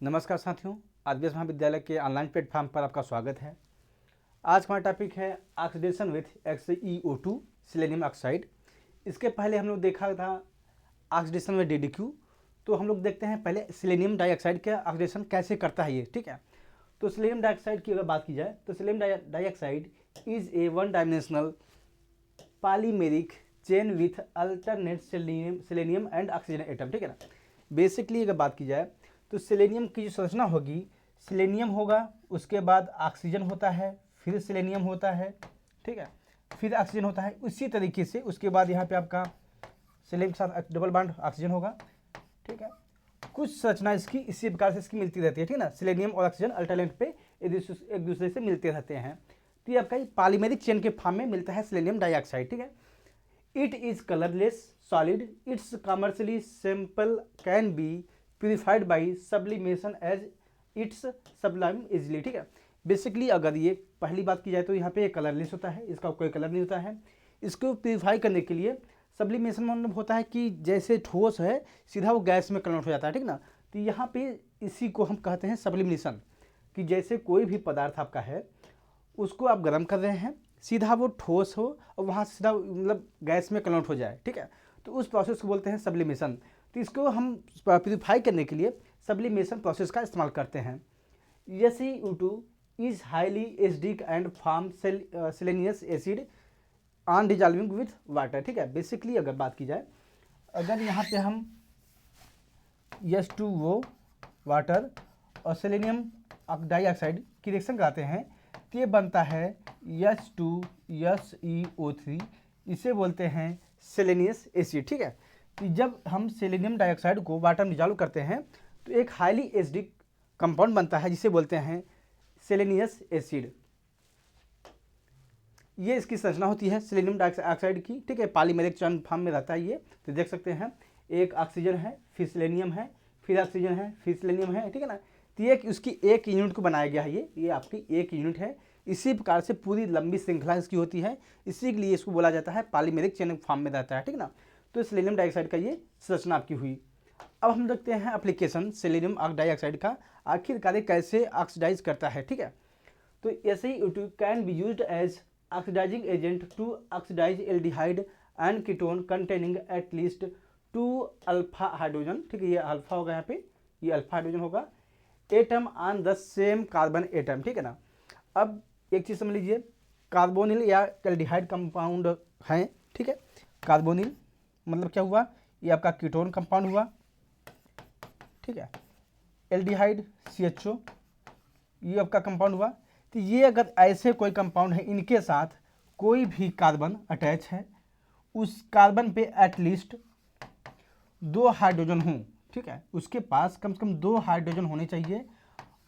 नमस्कार साथियों, आदिवासी महाविद्यालय के ऑनलाइन प्लेटफॉर्म पर आपका स्वागत है। आज का हमारा टॉपिक है oxidation with XeO2 selenium oxide. इसके पहले हम लोग देखा था ऑक्सीडेशन विथ DDQ। तो हम लोग देखते हैं पहले सिलेनियम डाइऑक्साइड का ऑक्सीडेशन कैसे करता है ये, ठीक है। तो सिलेनियम डाइऑक्साइड की अगर बात की जाए तो selenium dioxide is a one dimensional polymeric chain with alternate selenium and oxygen atom, ठीक है ना। बेसिकली अगर बात की जाए तो सेलेनियम की जो संरचना होगी, सेलेनियम होगा, उसके बाद ऑक्सीजन होता है, फिर सेलेनियम होता है, ठीक है, फिर ऑक्सीजन होता है। उसी तरीके से उसके बाद यहाँ पे आपका सेलेनियम के साथ डबल बॉन्ड ऑक्सीजन होगा, ठीक है। कुछ संरचना इसकी इसी प्रकार से इसकी मिलती रहती है, ठीक है ना। सेलेनियम और ऑक्सीजन अल्टरनेट पे एक दूसरे से मिलते रहते हैं। तो ये आपका पॉलीमेरिक चेन के फॉर्म में मिलता है सेलेनियम डाइऑक्साइड, ठीक है। It is colourless solid, it's commercially sample can be purified by sublimation as it's sublime easily, ठीक है। बेसिकली अगर ये पहली बात की जाए तो यहाँ पे कलरलेस होता है, इसका कोई कलर नहीं होता है। इसको प्यूरिफाई करने के लिए सब्लिमेशन मतलब होता है कि जैसे ठोस है सीधा वो गैस में कन्वर्ट हो जाता है, ठीक ना। तो यहाँ पे इसी को हम कहते हैं सब्लिमेशन, कि जैसे कोई भी पदार्थ आपका है उसको आप गर्म कर रहे हैं, सीधा वो ठोस हो और वहाँ से सीधा मतलब गैस में कन्वर्ट हो जाए, ठीक है। तो उस प्रोसेस को बोलते हैं सब्लिमेशन। तो इसको हम प्यूरिफाई करने के लिए सब्लिमेशन प्रोसेस का इस्तेमाल करते हैं। SeO2 is highly acidic and form selenious acid on dissolving with water, ठीक है। बेसिकली अगर बात की जाए, अगर यहाँ पे हम H2O वाटर और सेलेनियम डाइऑक्साइड की रिएक्शन कराते हैं तो ये बनता है H2SeO3, इसे बोलते हैं सेलेनियस एसिड, ठीक है। कि जब हम सेलेनियम डाइऑक्साइड को वाटर में डिजॉल्व करते हैं तो एक हाईली एसिडिक कंपाउंड बनता है जिसे बोलते हैं सेलेनियस एसिड। ये इसकी संरचना होती है सेलेनियम डाइऑक्साइड की, ठीक है। पॉलीमेरिक चेन फॉर्म में रहता है ये। तो देख सकते हैं एक ऑक्सीजन है, फिर सेलेनियम है, फिर ऑक्सीजन है, फिर सेलेनियम है, ठीक है ना। तो ये उसकी एक यूनिट को बनाया गया है, ये आपकी एक यूनिट है। इसी प्रकार से पूरी लंबी श्रृंखला इसकी होती है, इसी के लिए इसको बोला जाता है पॉलीमेरिक चेन फॉर्म में रहता है, ठीक ना। तो सेलेनियम डाइऑक्साइड का ये संरचना आपकी हुई। अब हम देखते हैं एप्लीकेशन सेलेनियम डाइऑक्साइड का आखिरकार कैसे ऑक्सीडाइज करता है, ठीक है। तो SeO2 can be used as oxidizing agent to oxidize aldehyde and ketone containing at least 2 alpha hydrogen, ठीक है। ये अल्फा होगा, यहाँ पे ये अल्फा हाइड्रोजन होगा, atom on the same carbon atom, ठीक है ना। अब एक चीज़ समझ लीजिए, कार्बोनिल या एल्डिहाइड कंपाउंड है, ठीक है। कार्बोनिल मतलब क्या हुआ, ये आपका कीटोन कंपाउंड हुआ, ठीक है। एल्डिहाइड CHO ये आपका कंपाउंड हुआ। तो ये अगर ऐसे कोई कंपाउंड है, इनके साथ कोई भी कार्बन अटैच है, उस कार्बन पे एटलीस्ट 2 हाइड्रोजन हों, ठीक है। उसके पास कम से कम 2 हाइड्रोजन होने चाहिए।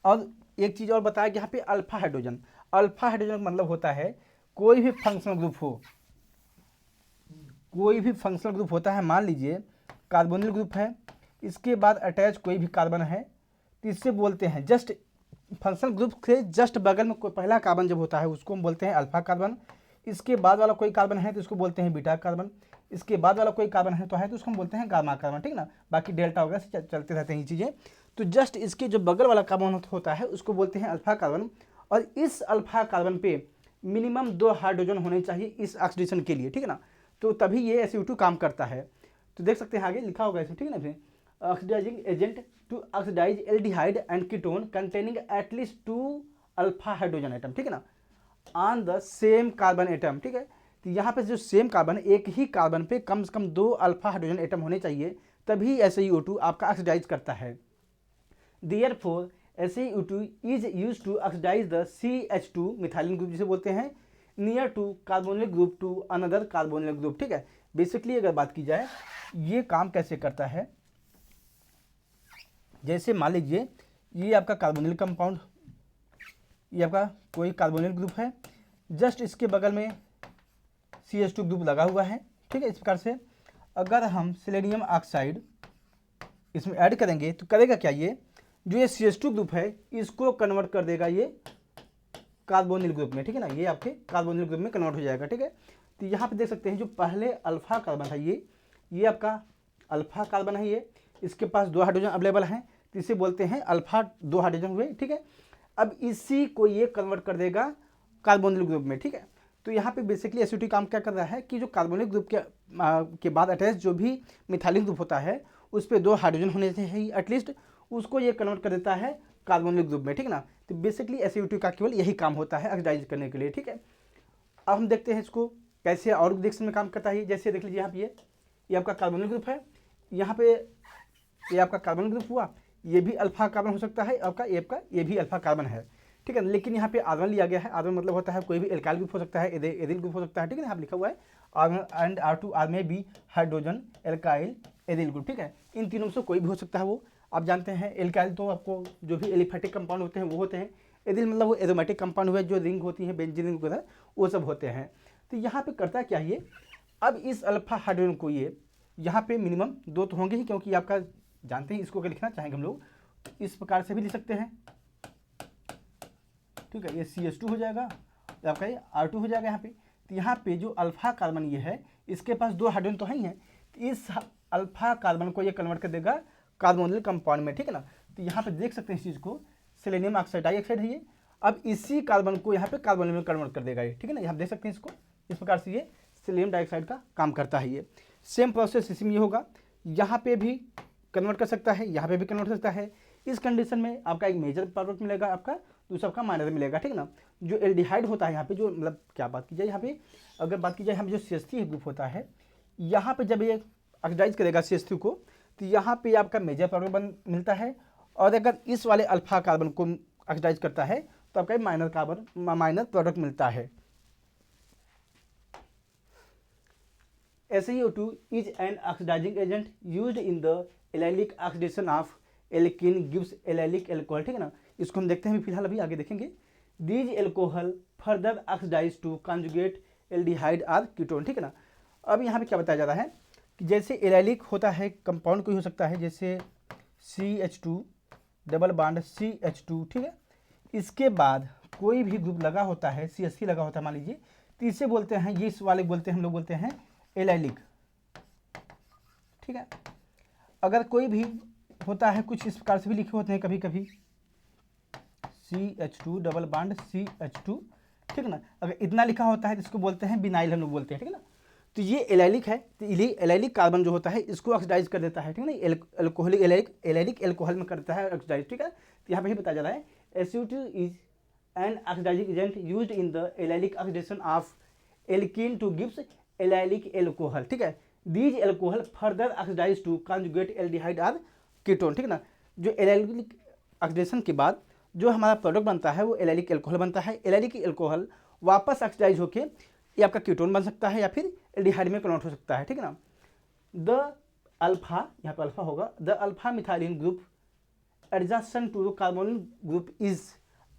और एक चीज़ और बताया कि यहाँ पे अल्फा हाइड्रोजन, अल्फा हाइड्रोजन मतलब होता है कोई भी फंक्शनल ग्रुप हो, कोई भी फंक्शनल ग्रुप होता है। मान लीजिए कार्बोनिल ग्रुप है, इसके बाद अटैच कोई भी कार्बन है, तो इससे बोलते हैं जस्ट फंक्शनल ग्रुप के जस्ट बगल में कोई पहला कार्बन जब होता है उसको हम बोलते हैं अल्फा कार्बन। इसके बाद वाला कोई कार्बन है तो इसको बोलते हैं बीटा कार्बन। इसके बाद वाला कोई कार्बन है तो उसको हम बोलते हैं गामा कार्बन, ठीक ना। बाकी डेल्टा वगैरह से चलते रहते हैं ये चीज़ें। तो जस्ट इसके जो बगल वाला कार्बन होता है उसको बोलते हैं अल्फा कार्बन। और इस अल्फा कार्बन पे मिनिमम 2 हाइड्रोजन होने चाहिए इस ऑक्सीडेशन के लिए, ठीक है ना। तो तभी ये SeO2 काम करता है। तो देख सकते हैं आगे लिखा होगा इसमें, ठीक है ना। Oxidizing agent to oxidize aldehyde and ketone containing at least 2 alpha hydrogen atom, ठीक है ना, on the same carbon atom, ठीक है। तो यहाँ पे जो सेम कार्बन, एक ही कार्बन पे कम से कम 2 अल्फा हाइड्रोजन एटम होने चाहिए, तभी SeO2 आपका ऑक्सीडाइज करता है। Therefore SeO2 is used to oxidize the CH2 methylene group जिसे बोलते हैं near to carbonyl group to another carbonyl group, ठीक है। बेसिकली अगर बात की जाए ये काम कैसे करता है, जैसे मान लीजिए ये आपका कार्बोनिल कंपाउंड, ये आपका कोई कार्बोनिल ग्रुप है, जस्ट इसके बगल में CH2 ग्रुप लगा हुआ है, ठीक है। इस प्रकार से अगर हम सेलेनियम ऑक्साइड इसमें ऐड करेंगे तो करेगा क्या, ये जो ये CH2 ग्रुप है इसको कन्वर्ट कर देगा ये कार्बोनिल ग्रुप में, ठीक है ना। ये आपके कार्बोनिल ग्रुप में कन्वर्ट हो जाएगा, ठीक है। तो यहाँ पे देख सकते हैं जो पहले अल्फा कार्बन है ये आपका अल्फा कार्बन है, ये इसके पास 2 हाइड्रोजन अवेलेबल हैं। तो इसे बोलते हैं अल्फा 2 हाइड्रोजन हुए, ठीक है। अब इसी को ये कन्वर्ट कर देगा कार्बोनिल ग्रुप में, ठीक है। तो यहाँ पे बेसिकली एसिडिटी काम क्या कर रहा है कि जो कार्बोनिल ग्रुप के बाद अटैच जो भी मिथाइलिन ग्रुप होता है उस पर 2 हाइड्रोजन होने चाहिए एटलीस्ट, उसको ये कन्वर्ट कर देता है कार्बोनिल ग्रुप में, ठीक ना। तो बेसिकली एसिडिटी का केवल यही काम होता है ऑक्सीडाइज करने के लिए, ठीक है। अब हम देखते हैं इसको कैसे और रिएक्शन में काम करता है। जैसे देख लीजिए यहाँ पे ये आपका कार्बोनिल ग्रुप है, यहाँ पे ये आपका कार्बन ग्रुप हुआ, ये भी अल्फा कार्बन हो सकता है आपका, ये भी अल्फा कार्बन है, ठीक है। लेकिन यहाँ पे R1 लिया गया है। R1 मतलब होता है कोई भी एल्काइल ग्रुप हो सकता है, एथिल ग्रुप हो सकता है, ठीक है ना। यहाँ लिखा हुआ है R1 एंड R2 R में भी हाइड्रोजन एल्काइल एथिल ग्रुप, ठीक है। इन तीनों से कोई भी हो सकता है वो। आप जानते हैं एल्काइल तो आपको जो भी एलिफेटिक कंपाउंड होते हैं वो होते हैं, एथिल मतलब वो एरोमेटिक कंपाउंड हुए जो रिंग होती है बेंजीन रिंग वगैरह वो सब होते हैं। तो यहाँ पे करता क्या ये, अब इस अल्फा हाइड्रोजन को ये यहाँ पे मिनिमम 2 तो होंगे ही, क्योंकि आपका जानते हैं इसको अगर लिखना चाहेंगे हम लोग इस प्रकार से भी लिख सकते हैं, ठीक है। ये CH2 हो जाएगा, आपका ये R2 हो जाएगा यहाँ पे। तो यहाँ पे जो अल्फा कार्बन ये है इसके पास 2 हाइड्रोजन तो है ही है, तो इस अल्फा कार्बन को ये कन्वर्ट कर देगा कार्बोनिल कंपाउंड में, ठीक है ना। तो यहाँ पे देख सकते हैं इस चीज़ को, सेलेनियम ऑक्साइड डाइऑक्साइड है ये, अब इसी कार्बन को यहाँ पे कार्बोनिल में कन्वर्ट कर देगा ये, ठीक है ना। यहाँ देख सकते हैं इसको, इस प्रकार से ये सेलेनियम डाइऑक्साइड का काम करता है। ये सेम प्रोसेस इसमें ये होगा, यहाँ पे भी कन्वर्ट कर सकता है, यहाँ पे भी कन्वर्ट कर सकता है। इस कंडीशन में आपका एक मेजर प्रोडक्ट मिलेगा आपका, दूसरा आपका माइनर मिलेगा, ठीक है ना। जो एल्डिहाइड होता है यहाँ पे, जो मतलब क्या बात की जाए यहाँ पे, अगर बात की जाए यहाँ पे जो CH3 ग्रुप होता है, यहाँ पे जब ये ऑक्सीडाइज करेगा CH3 को तो यहाँ पे आपका मेजर प्रोडक्ट मिलता है, और अगर इस वाले अल्फा कार्बन को ऑक्सीडाइज करता है तो आपका माइनर प्रोडक्ट मिलता है। SiO2 is an oxidizing agent used in the allylic oxidation of alkene gives allylic alcohol, ठीक है ना। इसको हम देखते हैं फिलहाल, अभी आगे देखेंगे। These alcohol further oxidize to conjugate aldehyde or ketone, ठीक है ना। अब यहाँ पे क्या बताया जा रहा है कि जैसे एलाइलिक होता है कंपाउंड कोई हो सकता है, जैसे CH2 डबल बॉन्ड CH2, ठीक है। इसके बाद कोई भी ग्रुप लगा होता है, CH3 लगा होता है मान लीजिए, तो इसे बोलते हैं, ये इस वाले बोलते हैं, हम लोग बोलते हैं एलाइलिक, ठीक है। अगर कोई भी होता है कुछ इस प्रकार से भी लिखे होते हैं कभी कभी, CH2 डबल बॉन्ड CH2, ठीक है ना। अगर इतना लिखा होता है तो इसको बोलते हैं बिनाइल, हम लोग बोलते हैं, ठीक है ना। तो ये एलाइलिक है, तो एलाइलिक कार्बन जो होता है इसको ऑक्सीडाइज कर देता है, ठीक है ना। एल्कोहलिक एलाइलिक एल्कोहल में करता है ऑक्सीडाइज, ठीक है। तो यहाँ पे ही बताया जा रहा है SiO2 is an oxidizing agent used in the allylic oxidation of alkene to gives allylic alcohol, ठीक है। These alcohol further oxidize to conjugate aldehyde और कीटोन, ठीक है ना। जो एलाइलिक ऑक्सीडेशन के बाद जो हमारा प्रोडक्ट बनता है वो एलाइलिक एल्कोहल बनता है। एलाइलिक एल्कोहल वापस ऑक्सीडाइज होके ये आपका कीटोन बन सकता है या फिर एल्डिहाइड में कन्वर्ट हो सकता है, ठीक है ना। द अल्फा, यहाँ पे अल्फा होगा, the alpha methylene group adjacent to the carbonyl group is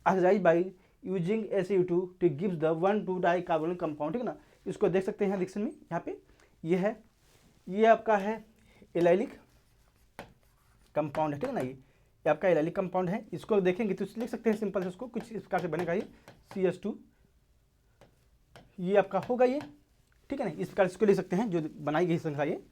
oxidize by using SiO2 to gives the 1,2 dicarbonyl compound, ठीक है ना। इसको देख सकते हैं रिएक्शन में, यहाँ पे ये है, ये आपका है एलाइलिक कंपाउंड है, ठीक है ना। ये आपका एलाइलिक कंपाउंड है। इसको देखेंगे तो लिख सकते हैं सिंपल से, उसको कुछ इस प्रकार से बनेगा ये CH2, ये आपका होगा ये, ठीक है ना। इस प्रकार इसको लिख सकते हैं, जो बनाई गई संख्या ये,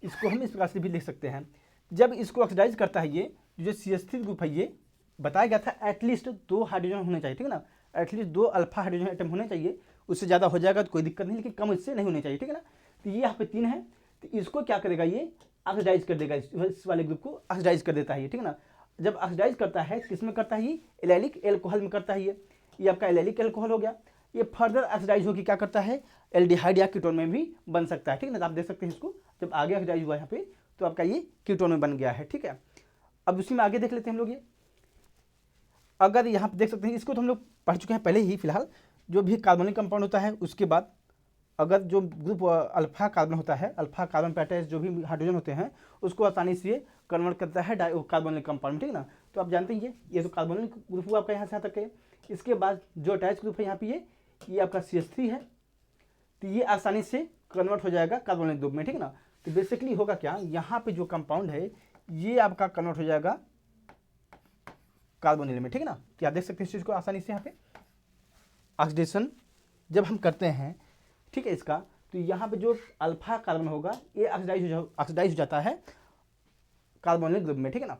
इसको हम इस प्रकार से भी लिख सकते हैं। जब इसको ऑक्सीडाइज करता है ये जो CH3 ग्रुप है, ये बताया गया था एटलीस्ट 2 हाइड्रोजन होने चाहिए, ठीक है ना। एटलीस्ट 2 अल्फा हाइड्रोजन एटम होने चाहिए, उससे ज़्यादा हो जाएगा तो कोई दिक्कत नहीं, लेकिन कम इससे नहीं होने चाहिए, ठीक है ना। तो ये यहाँ पे 3 है, तो इसको क्या करेगा ये ऑक्सीडाइज कर देगा, इस वाले ग्रुप को ऑक्सीडाइज कर देता है ये, ठीक है ना। जब ऑक्सीडाइज करता है किस में करता है, ये एलाइलिक एल्कोहल में करता है ये आपका एलाइलिक एल्कोहल हो गया। ये फर्दर ऑक्सीडाइज होकर क्या करता है एल्डिहाइड या कीटोन में भी बन सकता है, ठीक है ना। आप देख सकते हैं इसको, जब आगे ऑक्सीडाइज हुआ यहाँ पे तो आपका ये कीटोन में बन गया है, ठीक है। अब उसी में आगे देख लेते हैं हम लोग। ये अगर यहाँ पे देख सकते हैं, इसको तो हम लोग पढ़ चुके हैं पहले ही। फिलहाल जो भी कार्बोनिक कंपाउंड होता है उसके बाद अगर जो ग्रुप अल्फा कार्बन होता है, अल्फा कार्बन पे अटैच जो भी हाइड्रोजन होते हैं उसको आसानी से कन्वर्ट करता है कार्बोनिक कंपाउंड, ठीक है ना। तो आप जानते हैं ये तो कार्बोनिक ग्रुप हुआ आपका यहाँ से यहाँ तक है। इसके बाद जो अटैच ग्रुप है यहाँ पे ये आपका CH3 है, तो ये आसानी से कन्वर्ट हो जाएगा कार्बोनिक ग्रुप में, ठीक है ना। तो बेसिकली होगा क्या, यहाँ पे जो कंपाउंड है ये आपका कन्वर्ट हो जाएगा कार्बोनिल में, ठीक है ना। क्या देख सकते हैं इस चीज़ को आसानी से, यहाँ पे ऑक्सीडेशन जब हम करते हैं, ठीक है, इसका तो यहाँ पे जो अल्फा कार्बन होगा ये ऑक्सीडाइज हो जाता है कार्बोनिल ग्रुप में, ठीक है ना।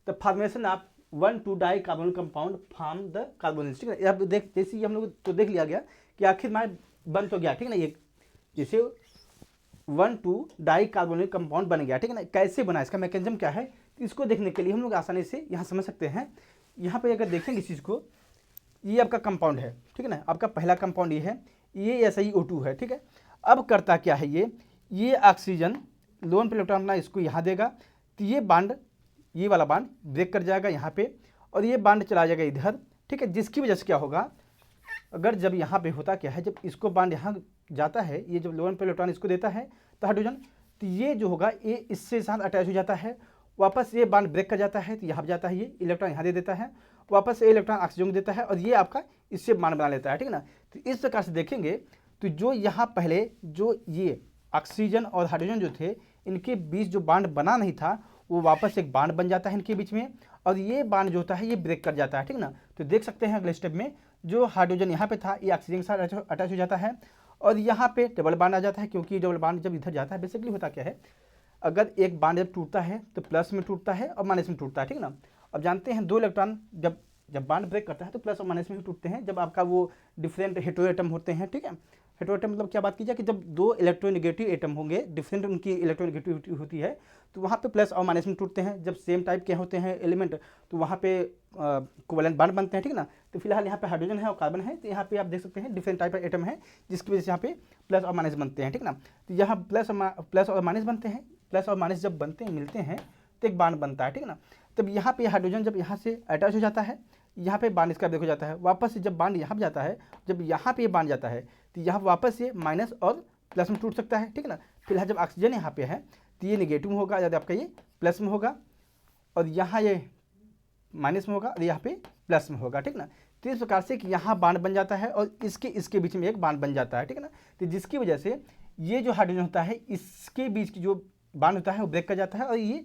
The formation of 1,2 di carbonyl compound form the carbonyl, ठीक है। अब देख जैसे ही हम लोग तो देख लिया गया कि आखिर हमारे बन तो गया, ठीक है ना, ये जैसे 1,2 डाई कार्बोनिल कंपाउंड बन गया, ठीक है ना। कैसे बना, इसका मैकेनिज्म क्या है, इसको देखने के लिए हम लोग आसानी से यहाँ समझ सकते हैं। यहाँ पे अगर देखेंगे इस चीज़ को, ये आपका कंपाउंड है, ठीक है ना, आपका पहला कंपाउंड ये है, ये SiO2 है, ठीक है। अब करता क्या है, ये ऑक्सीजन लोन पे इलेक्ट्रॉन अपना इसको यहाँ देगा, तो ये बांड, ये वाला बांड ब्रेक कर जाएगा यहाँ पे, और ये बांड चला जाएगा इधर, ठीक है। जिसकी वजह से क्या होगा, अगर जब यहाँ पे होता क्या है, जब इसको बांड यहाँ जाता है, ये जब लोन पे इलेक्ट्रॉन इसको देता है तो हाइड्रोजन, तो ये जो होगा ये इससे साथ अटैच हो जाता है, वापस ये बांड ब्रेक कर जाता है, तो यहाँ पर जाता है, ये इलेक्ट्रॉन यहाँ दे देता है, वापस ये इलेक्ट्रॉन ऑक्सीजन को देता है, और ये आपका इससे बांड बना लेता है, ठीक है ना। तो इस प्रकार से देखेंगे तो जो यहाँ पहले जो ये ऑक्सीजन और हाइड्रोजन जो थे, इनके बीच जो बांड बना नहीं था, वो वापस एक बांड बन जाता है इनके बीच में, और ये बांड जो होता है ये ब्रेक कर जाता है, ठीक ना। तो देख सकते हैं अगले स्टेप में जो हाइड्रोजन यहाँ पे था, ये ऑक्सीजन के साथ अटैच हो जाता है, और यहाँ पे डबल बांड आ जाता है, क्योंकि डबल बांड जब इधर जाता है, बेसिकली होता क्या है, अगर एक बांड जब टूटता है तो प्लस में टूटता है और माइनस में टूटता है, ठीक ना। अब जानते हैं 2 इलेक्ट्रॉन जब बांड ब्रेक करता है तो प्लस और माइनस में ही टूटते हैं, जब आपका वो डिफरेंट हेटेरो एटम होते हैं, ठीक है। हेटेरो एटम मतलब क्या बात की जाए कि जब 2 इलेक्ट्रोनेगेटिव एटम होंगे, डिफरेंट उनकी इलेक्ट्रोनेगेटिविटी होती है, तो वहाँ पे प्लस और माइनस में टूटते हैं। जब सेम टाइप के होते हैं एलिमेंट, तो वहाँ पे कोवैलेंट बॉन्ड बनते हैं, ठीक ना। तो फिलहाल यहाँ पे हाइड्रोजन है और कार्बन है, तो यहाँ पे आप देख सकते हैं डिफरेंट टाइप का एटम है, जिसकी वजह से यहाँ पे प्लस और माइनस बनते हैं, ठीक ना। तो यहाँ प्लस और माइनस बनते हैं, प्लस और माइनस जब बनते हैं, मिलते हैं, तो एक बांड बनता है, ठीक ना। तब यहाँ पे हाइड्रोजन जब यहाँ से अटैच हो जाता है, यहाँ पे बांड इसका ब्रेक हो जाता है, वापस से जब बांड यहाँ पे जाता है, जब यहाँ पे ये बांड जाता है, तो यहाँ वापस ये माइनस और प्लस में टूट सकता है, ठीक है ना। फिलहाल जब ऑक्सीजन यहाँ पे है तो ये नेगेटिव में होगा, या आपका ये प्लस में होगा, और यहाँ ये माइनस में होगा, और यहाँ पे प्लस में होगा, ठीक ना। तो इस प्रकार से कि यहाँ बांड बन जाता है और इसके बीच में एक बांड बन जाता है, ठीक है ना। तो जिसकी वजह से ये जो हाइड्रोजन होता है, इसके बीच की जो बांड होता है वो ब्रेक कर जाता है, और ये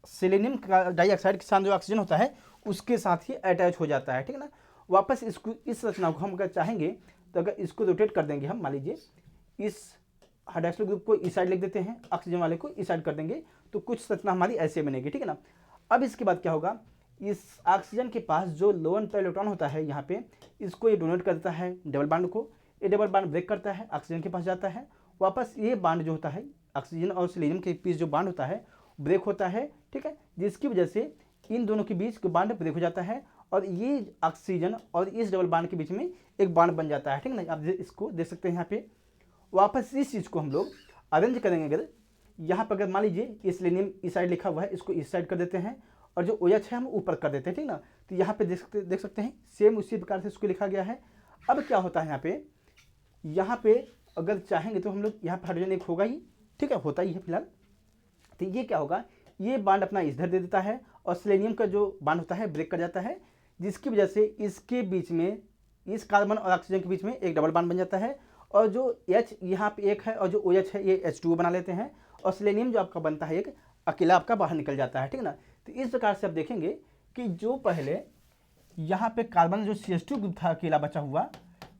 सेलेनियम डाइऑक्साइड के साथ जो ऑक्सीजन होता है उसके साथ ही अटैच हो जाता है, ठीक है ना। वापस इसको, इस रचना को हम अगर चाहेंगे तो अगर इसको रोटेट कर देंगे हम, मान लीजिए इस हाइड्रोक्सिल ग्रुप को इस साइड लिख देते हैं, ऑक्सीजन वाले को इस साइड कर देंगे, तो कुछ रचना हमारी ऐसे बनेगी, ठीक है ना। अब इसके बाद क्या होगा, इस ऑक्सीजन के पास जो लोन पेयर इलेक्ट्रॉन होता है यहाँ पे, इसको ये डोनेट कर देता है डबल बांड को, ये डबल बांड ब्रेक करता है, ऑक्सीजन के पास जाता है, वापस ये बांड जो होता है ऑक्सीजन और सेलेनियम के बीच जो बांड होता है ब्रेक होता है, ठीक है। जिसकी वजह से इन दोनों के बीच बांड ब्रेक हो जाता है, और ये ऑक्सीजन और इस डबल बांड के बीच में एक बांड बन जाता है, ठीक है ना। आप इसको देख सकते हैं यहाँ पे। वापस इस चीज़ को हम लोग अरेंज करेंगे, अगर यहाँ पर अगर मान लीजिए ये सेलेनियम इस साइड लिखा हुआ है, इसको इस साइड कर देते हैं, और जो OH है हम ऊपर कर देते हैं, ठीक ना। तो यहाँ पे देख सकते हैं सेम उसी प्रकार से इसको लिखा गया है। अब क्या होता है यहाँ पे अगर चाहेंगे तो हम लोग यहाँ पर हाइड्रोजन एक होगा ही, ठीक है, होता ही है फिलहाल। तो ये क्या होगा, ये बांड अपना इधर दे देता है, और सेलेनियम का जो बांड होता है ब्रेक कर जाता है, जिसकी वजह से इसके बीच में, इस कार्बन और ऑक्सीजन के बीच में एक डबल बांड बन जाता है, और जो H यहाँ पे एक है और जो OH है ये H2O बना लेते हैं, और सेलेनियम जो आपका बनता है एक अकेला आपका बाहर निकल जाता है, ठीक है ना। तो इस प्रकार से आप देखेंगे कि जो पहले यहाँ पे कार्बन जो CH2 ग्रुप था अकेला बचा हुआ,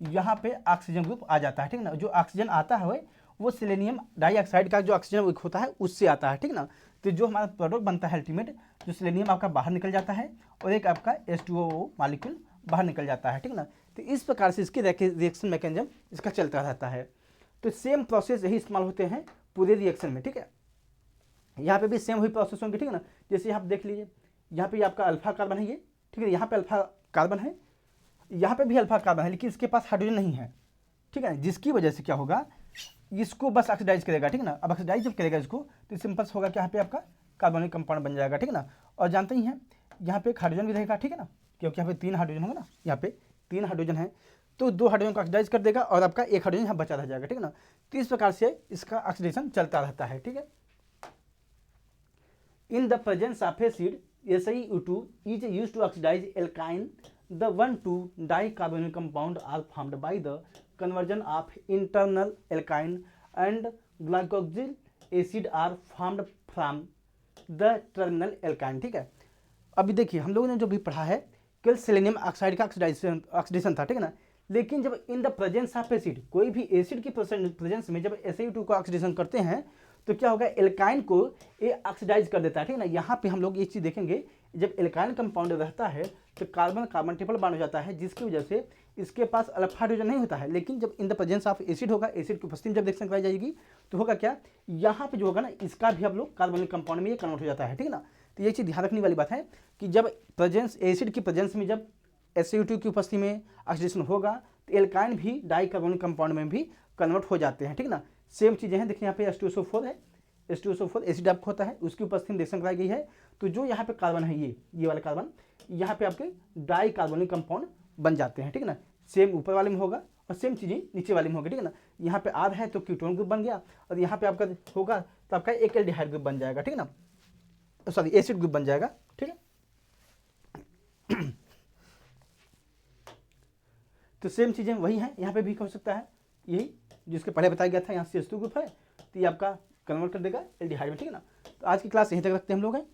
यहाँ पे ऑक्सीजन ग्रुप आ जाता है, ठीक ना। जो ऑक्सीजन आता है वो सेलेनियम डाइऑक्साइड का जो ऑक्सीजन होता है उससे आता है, ठीक ना। तो जो हमारा प्रोडक्ट बनता है अल्टीमेट, जो सेलेनियम आपका बाहर निकल जाता है, और एक आपका H2O मॉलिक्यूल बाहर निकल जाता है, ठीक ना। तो इस प्रकार से इसकी रिएक्शन मैकेनिज्म इसका चलता रहता है। तो सेम प्रोसेस यही इस्तेमाल होते हैं पूरे रिएक्शन में, ठीक है। यहाँ पे भी सेम वही प्रोसेस होंगे, ठीक है ना। जैसे यहाँ देख लीजिए, यहाँ पे आपका अल्फा कार्बन है ये, ठीक है, यहाँ पे अल्फा कार्बन है, यहाँ पे भी अल्फा कार्बन है, लेकिन इसके पास हाइड्रोजन नहीं है, ठीक है। जिसकी वजह से क्या होगा, इसको बस ऑक्सीडाइज करेगा, ठीक है ना। अब ऑक्सीडाइज जब करेगा इसको, तो सिंपल होगा कि यहाँ पे आपका कार्बोनिक कंपाउंड बन जाएगा, ठीक है ना। और जानते ही हैं यहाँ पे एक हाइड्रोजन भी रहेगा, ठीक है ना, क्योंकि यहाँ पे 3 हाइड्रोजन होंगे ना, यहाँ पे 3 हाइड्रोजन है, तो 2 हाइड्रोजन को ऑक्सीडाइज कर देगा, और आपका 1 हाइड्रोजन यहाँ बचा रह जाएगा, ठीक है ना। तो इस प्रकार से इसका ऑक्सीडेशन चलता रहता है, ठीक है। In the presence of acid SiO2 is used to oxidize alkyne. The 1,2 dicarbonyl compound are formed by the conversion of internal alkyne and glycoxyl acid are formed from the terminal alkyne, ठीक है। अभी देखिए हम लोगों ने जो भी पढ़ा है केवल सेलेनियम ऑक्साइड का ऑक्सीडेशन था, ठीक है ना। लेकिन जब in the presence of acid, कोई भी एसिड की प्रेजेंस में जब SiO2 को ऑक्सीडेशन करते हैं, तो क्या होगा, एल्काइन को ये ऑक्सीडाइज कर देता है, ठीक है ना। यहाँ पे हम लोग ये चीज़ देखेंगे, जब एल्काइल कंपाउंड रहता है तो कार्बन कार्बन ट्रिपल बॉन्ड हो जाता है, जिसकी वजह से इसके पास अल्फा हाइड्रोजन नहीं होता है। लेकिन जब in the presence of acid होगा, एसिड की उपस्थिति में जब रिएक्शन कराई जाएगी तो होगा क्या, यहाँ पे जो होगा ना इसका भी हम लोग कार्बोनिक कंपाउंड में ये कन्वर्ट हो जाता है, ठीक है ना। तो ये चीज़ ध्यान रखने वाली बात है कि जब प्रेजेंस एसिड की प्रेजेंस में जब SiO2 की उपस्थिति में ऑक्सीडेशन होगा तो एल्काइन भी डाई कार्बोनिक कंपाउंड में भी कन्वर्ट हो जाते हैं, ठीक ना। सेम चीज़ें हैं, देखिए यहाँ पे H2SO4 है, H2SO4 एसिड आपको होता है, उसकी उपस्थिति में रिएक्शन कराई गई है। तो जो यहाँ पे कार्बन है ये वाला कार्बन, यहाँ पे आपके डाई कार्बोनिक कंपाउंड बन जाते हैं, ठीक है ना। सेम ऊपर वाले में होगा और सेम चीज़ें नीचे वाले में होगी, ठीक है ना। यहाँ पे R है तो कीटोन ग्रुप बन गया, और यहाँ पे आपका होगा तो आपका एक एल्डिहाइड ग्रुप बन जाएगा, ठीक है ना, सॉरी एसिड ग्रुप बन जाएगा, ठीक है। तो सेम चीज़ें वही हैं, यहाँ पे भी हो सकता है यही जिसके पहले बताया गया था, यहाँ CH2 ग्रुप है तो ये आपका कन्वर्ट कर देगा एल्डिहाइड में, ठीक है ना। तो आज की क्लास यहीं तक रखते हैं हम लोग हैं।